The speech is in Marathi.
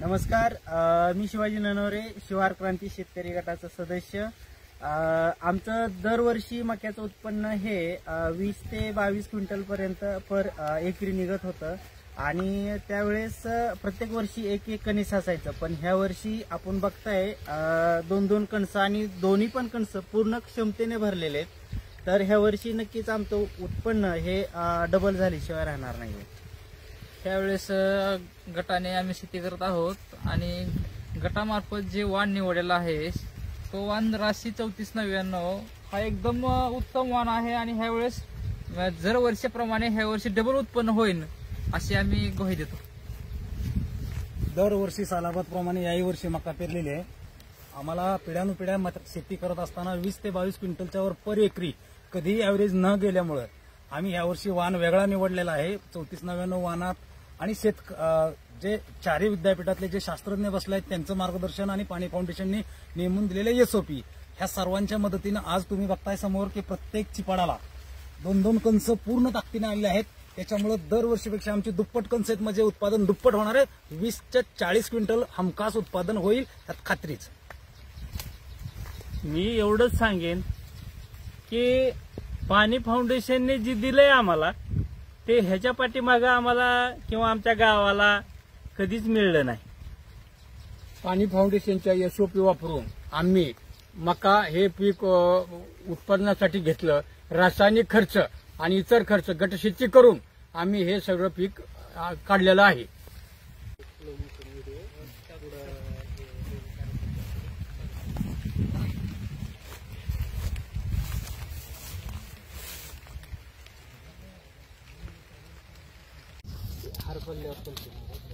नमस्कार, मी शिवाजी ननवरे, शिवार क्रांती शेतकरी गटाचा सदस्य। आमचं दरवर्षी मक्याचं उत्पन्न हे 20 ते 22 क्विंटल पर्यंत पर एकरी निघत होतं आणि त्यावेळेस प्रत्येक वर्षी एक एक कणीस असायचं। पण ह्या वर्षी आपण बघताय 2-2 कणसं आणि दोन्ही पण कणसं पूर्ण क्षमतेने भरलेले आहेत। तर ह्या वर्षी नक्कीच आमचं उत्पन्न हे डबल झाल्याशिवाय राहणार नाही। त्यावेळेस गटाने आम्ही शेती करत आहोत आणि गटामार्फत जे वाण निवडलेला आहे तो वाण राशी 3499 हा एकदम उत्तम वाण आहे आणि ह्या वेळेस जर वर्षाप्रमाणे ह्या वर्षी डबल उत्पन्न होईल अशी आम्ही ग्वाही देतो। दरवर्षी सालाबादप्रमाणे याही वर्षी मका पेरलेली आहे। आम्हाला पिढ्यानुपिढ्या शेती करत असताना 20 ते 22 क्विंटलच्या वर पर एकरी कधीही ॲव्हरेज न गेल्यामुळे आम्ही यावर्षी वाण वेगळा निवडलेला आहे। 3499 वाणात आणि जे चारही विद्यापीठातले जे शास्त्रज्ञ बसले आहेत त्यांचं मार्गदर्शन आणि पाणी फाउंडेशनने नेमून दिलेले एसओपी ह्या सर्वांच्या मदतीने आज तुम्ही बघताय समोर की प्रत्येक चिपाडाला 2-2 कणसं पूर्ण ताकदीने आलेले आहेत। त्याच्यामुळे दरवर्षीपेक्षा आमची दुप्पट कणसं आहेत, म्हणजे उत्पादन दुप्पट होणार आहे। 20 ते 40 क्विंटल हमखास उत्पादन होईल यात खात्रीच। मी एवढंच सांगेन की पाणी फाउंडेशनने जी दिलंय आम्हाला ते ह्याच्या पाठीमागे आम्हाला किंवा आमच्या गावाला कधीच मिळलं नाही। पाणी फाउंडेशनच्या एसओपी वापरून आम्ही मका हे पीक उत्पादनासाठी घेतलं। रासायनिक खर्च आणि इतर खर्च गटशेती करून आम्ही हे सगळं पीक काढलेलं आहे। हरपल्ल्यावर